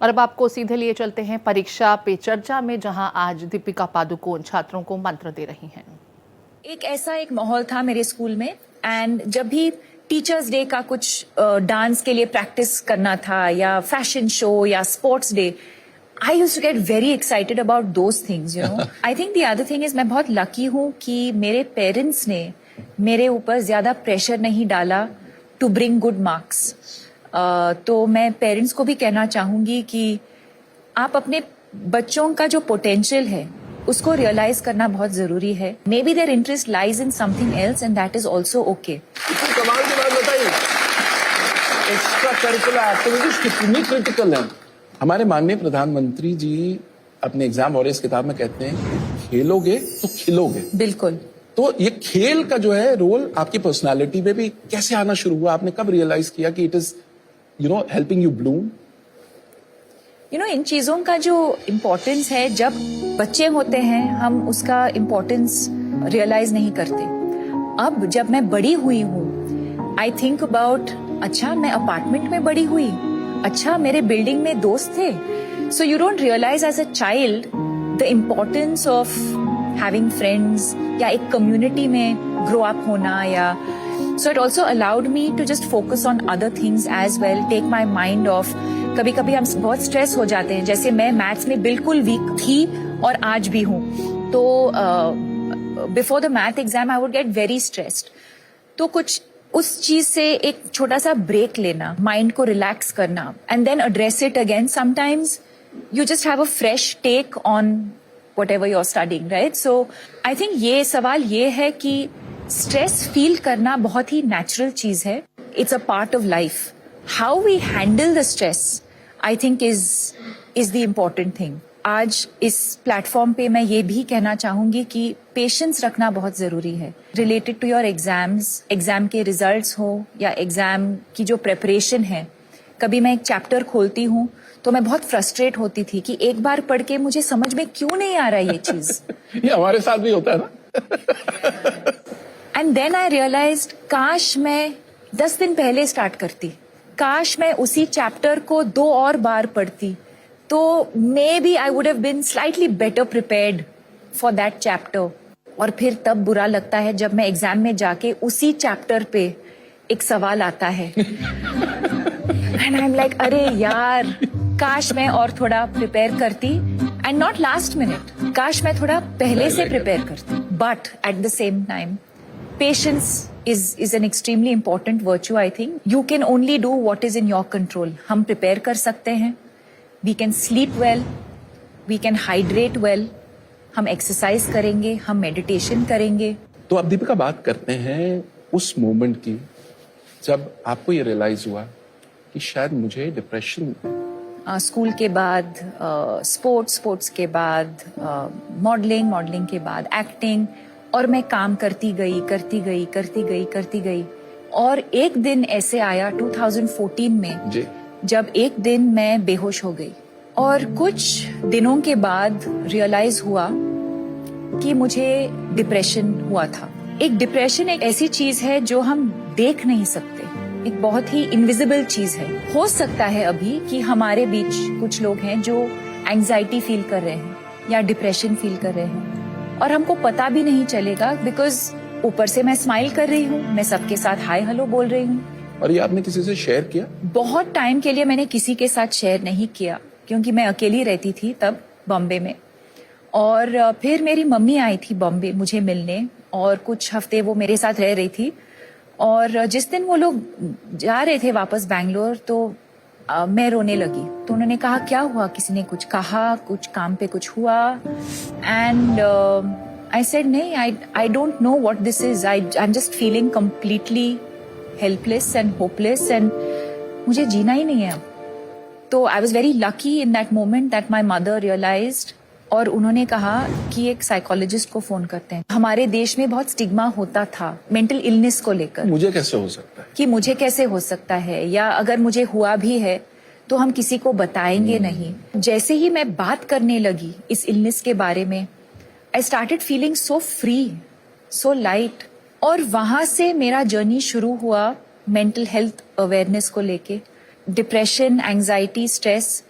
और अब आपको सीधे लिए चलते हैं परीक्षा पे चर्चा में, जहां आज दीपिका पादुकोण छात्रों को मंत्र दे रही हैं। एक माहौल था मेरे स्कूल में, एंड जब भी टीचर्स डे का कुछ डांस के लिए प्रैक्टिस करना था या फैशन शो या sports day, I used to get very excited about those things, you know. I think the other thing is, मैं बहुत लकी हूँ कि मेरे पेरेंट्स ने मेरे ऊपर ज्यादा प्रेशर नहीं डाला टू ब्रिंग गुड मार्क्स। तो मैं पेरेंट्स को भी कहना चाहूंगी कि आप अपने बच्चों का जो पोटेंशियल है उसको रियलाइज करना बहुत जरूरी है। May be their interest lies in something else and that is also okay. कमाल की बात बताइए, एक्स्ट्रा करिकुलर एक्टिविटीज कितनी क्रिटिकल हैं। हमारे माननीय प्रधानमंत्री जी अपने एग्जाम वॉरियर्स किताब में कहते हैं, खेलोगे तो खिलोगे। बिल्कुल। तो ये खेल का जो है रोल आपकी पर्सनालिटी में भी कैसे आना शुरू हुआ? आपने कब रियलाइज किया कि it is helping you bloom? इन चीजों का जो इम्पोर्टेंस है, जब बच्चे होते हैं हम उसका इम्पोर्टेंस रियलाइज नहीं करते। अब जब मैं बड़ी हुई हूँ, आई थिंक अबाउट, अच्छा मैं अपार्टमेंट में बड़ी हुई, अच्छा मेरे बिल्डिंग में दोस्त थे। So you don't realise as a child the importance of having friends या एक कम्युनिटी में ग्रो अप होना। या so it also allowed me to just focus on other things as well, take my mind off. कभी कभी हम बहुत stress हो जाते हैं, जैसे मैं मैथ्स में बिल्कुल वीक थी और आज भी हूँ, तो before the math exam I would get very stressed. तो कुछ उस चीज से एक छोटा सा ब्रेक लेना, माइंड को रिलैक्स करना, and then address it again. Sometimes you just have a fresh take on whatever you're studying, right? So I think ये सवाल ये है कि स्ट्रेस फील करना बहुत ही नेचुरल चीज है। It's a part of life. How we handle the stress I think is the important thing. आज इस प्लेटफॉर्म पे मैं ये भी कहना चाहूंगी कि पेशेंस रखना बहुत जरूरी है related to your exams. Exam के रिजल्ट्स हो या एग्जाम की जो प्रेपरेशन है। कभी मैं एक चैप्टर खोलती हूँ तो मैं बहुत फ्रस्ट्रेट होती थी कि एक बार पढ़ के मुझे समझ में क्यों नहीं आ रहा ये चीज। ये हमारे साथ भी होता है ना। एंड देन आई रियलाइज्ड, काश मैं 10 दिन पहले स्टार्ट करती, काश मैं उसी चैप्टर को 2 और बार पढ़ती, तो maybe I would have been slightly better prepared for that chapter. और फिर तब बुरा लगता है जब मैं एग्जाम में जाके उसी चैप्टर पे एक सवाल आता है एंड आई एम लाइक, अरे यार काश मैं और थोड़ा प्रिपेयर करती, एंड नॉट लास्ट मिनट, काश मैं थोड़ा पहले से प्रिपेयर करती। But at the same time patience is an extremely important virtue. I think you can only do what is in your control. हम prepare कर सकते हैं, we can sleep well, we can hydrate well, हम exercise करेंगे, हम meditation करेंगे। तो अब दीपिका बात करते हैं उस मोमेंट की जब आपको ये रियलाइज हुआ कि शायद मुझे डिप्रेशन। स्कूल के बाद स्पोर्ट्स के बाद मॉडलिंग के बाद एक्टिंग, और मैं काम करती गई। और एक दिन ऐसे आया 2014 में जी, जब एक दिन मैं बेहोश हो गई, और कुछ दिनों के बाद रियलाइज हुआ कि मुझे डिप्रेशन हुआ था। एक डिप्रेशन एक ऐसी चीज है जो हम देख नहीं सकते, एक बहुत ही इनविजिबल चीज है। हो सकता है अभी कि हमारे बीच कुछ लोग हैं जो एंजाइटी फील कर रहे हैं या डिप्रेशन फील कर रहे हैं, और हमको पता भी नहीं चलेगा, बिकॉज ऊपर से मैं स्माइल कर रही हूँ, मैं सबके साथ हाय हेलो बोल रही हूँ। और ये आपने किसी से शेयर किया? बहुत टाइम के लिए मैंने किसी के साथ शेयर नहीं किया, क्योंकि मैं अकेली रहती थी तब बॉम्बे में। और फिर मेरी मम्मी आई थी बॉम्बे मुझे मिलने, और कुछ हफ्ते वो मेरे साथ रह रही थी। और जिस दिन वो लोग जा रहे थे वापस बैंगलोर, तो मैं रोने लगी। तो उन्होंने कहा, क्या हुआ? किसी ने कुछ कहा, कुछ काम पे कुछ हुआ? एंड आई सेड, नहीं, I don't know what this is, I am just feeling completely helpless and hopeless, and मुझे जीना ही नहीं है अब। तो I was very lucky in that moment that my mother realised, और उन्होंने कहा कि एक साइकोलॉजिस्ट को फोन करते हैं। हमारे देश में बहुत स्टिग्मा होता था मेंटल इलनेस को लेकर, मुझे कैसे हो सकता है, कि मुझे कैसे हो सकता है, या अगर मुझे हुआ भी है तो हम किसी को बताएंगे नहीं। जैसे ही मैं बात करने लगी इस इलनेस के बारे में, I started feeling so free, so light. और वहां से मेरा जर्नी शुरू हुआ मेंटल हेल्थ अवेयरनेस को लेके। डिप्रेशन, एंजाइटी, स्ट्रेस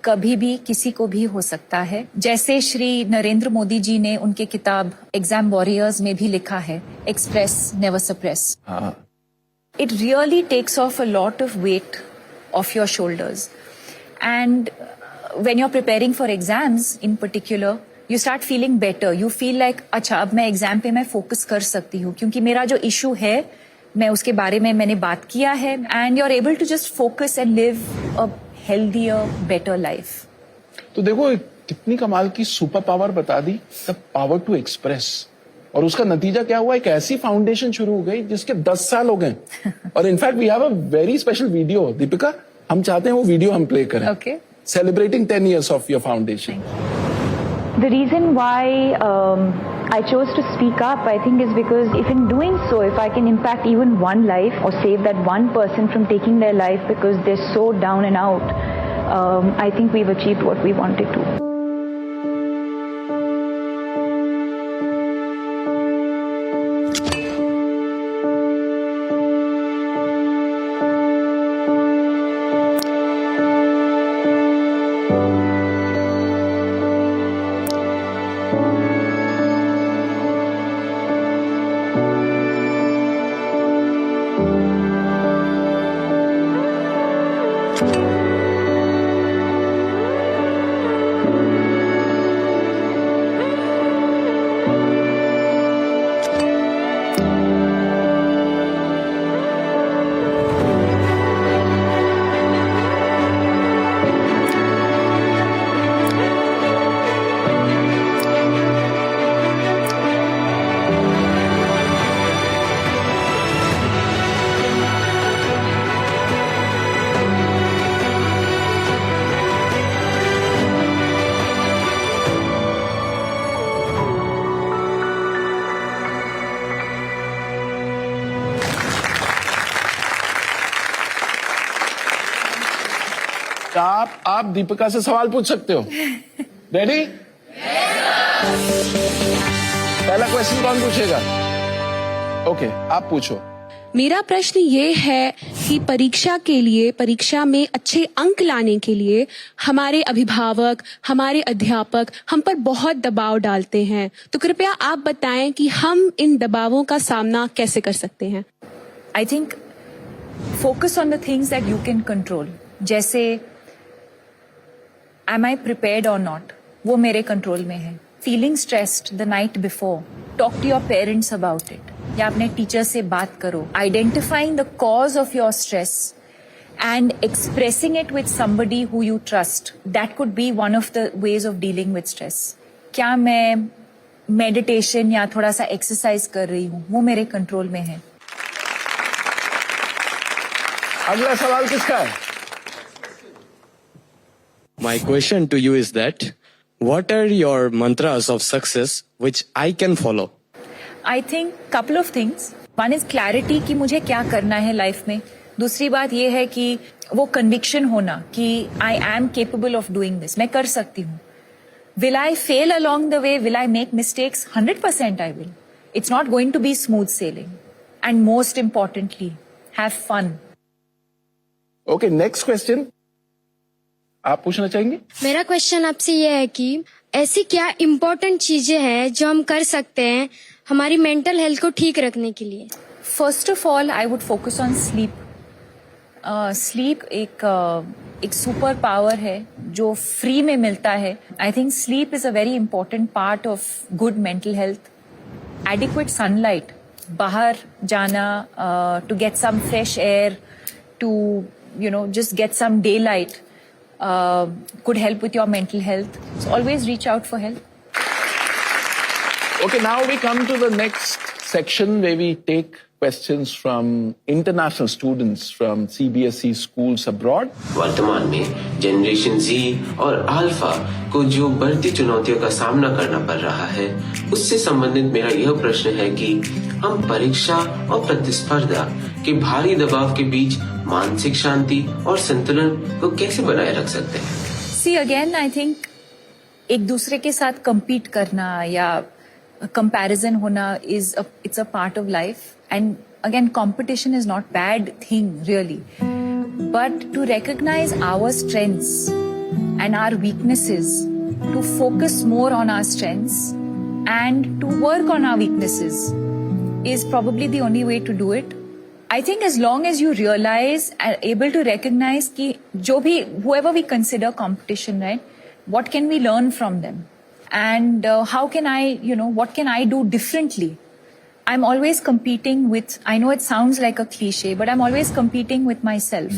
कभी भी किसी को भी हो सकता है। जैसे श्री नरेंद्र मोदी जी ने उनके किताब एग्जाम वॉरियर्स में भी लिखा है, एक्सप्रेस नेवर सप्रेस। हाँ, It really takes off a lot of weight off your shoulders. And when you're preparing for exams in particular, you start feeling better. You feel like, अच्छा अब मैं exam पे मैं फोकस कर सकती हूँ क्योंकि मेरा जो इशू है मैं उसके बारे में मैंने बात किया है, and you're able to just focus and live a healthier, better life. तो देखो कितनी कमाल की सुपर पावर बता दी, द पावर टू एक्सप्रेस। और उसका नतीजा क्या हुआ, एक ऐसी फाउंडेशन शुरू हो गई जिसके 10 साल हो गए। और in fact we have a very special video. Deepika, हम चाहते हैं वो वीडियो हम प्ले करें। Okay. Celebrating 10 years of your foundation. The reason why I chose to speak up, I think, is because if in doing so, if I can impact even one life or save that one person from taking their life because they're so down and out, I think we've achieved what we wanted to. आप दीपिका से सवाल पूछ सकते हो। Ready? पहला question कौन पूछेगा? Okay, आप पूछो। मेरा प्रश्न ये है कि परीक्षा में अच्छे अंक लाने के लिए हमारे अभिभावक, हमारे अध्यापक हम पर बहुत दबाव डालते हैं, तो कृपया आप बताएं कि हम इन दबावों का सामना कैसे कर सकते हैं। I think focus on the things that you can control. जैसे am I prepared or not? वो मेरे कंट्रोल में है। Feeling stressed the night before, talk to your parents about it. या अपने टीचर से बात करो। Identifying the cause of your stress and expressing it with somebody who you trust. That could be one of the ways of dealing with stress. क्या मैं meditation या थोड़ा सा एक्सरसाइज कर रही हूँ, वो मेरे कंट्रोल में है। अगला सवाल किसका है? My question to you is that what are your mantras of success which I can follow? I think couple of things. One is clarity कि मुझे क्या करना है लाइफ में। दूसरी बात ये है कि वो conviction होना कि I am capable of doing this. मैं कर सकती हूँ। Will I fail along the way? Will I make mistakes? 100% I will. It's not going to be smooth sailing. And most importantly, have fun. Okay, next question आप पूछना चाहेंगे? मेरा question आपसे ये है कि ऐसी क्या इम्पोर्टेंट चीजें हैं जो हम कर सकते हैं हमारी मेंटल हेल्थ को ठीक रखने के लिए? First of all, I would focus on sleep. Sleep एक सुपर पावर है जो फ्री में मिलता है। I think sleep is a very important part of good mental health. Adequate sunlight, बाहर जाना, to get some fresh air, to just get some daylight could help with your mental health. So always reach out for help. Okay, now we come to the next section where we take questions from international students from CBSE schools abroad. वर्तमान में generation Z और alpha को जो बढ़ती चुनौतियों का सामना करना पड़ रहा है, उससे संबंधित मेरा यह प्रश्न है कि हम परीक्षा और प्रतिस्पर्धा के भारी दबाव के बीच मानसिक शांति और संतुलन को कैसे बनाए रख सकते हैं? See again, I think एक दूसरे के साथ compete करना या comparison होना it's a part of life. And again, competition is not bad thing really. But to recognize our strengths and our weaknesses, to focus more on our strengths and to work on our weaknesses is probably the only way to do it. I think as long as you realize and able to recognize कि जो भी whoever we consider competition, right? What can we learn from them? And how can I, what can I do differently? I'm always competing with, I know it sounds like a cliche, but I'm always competing with myself.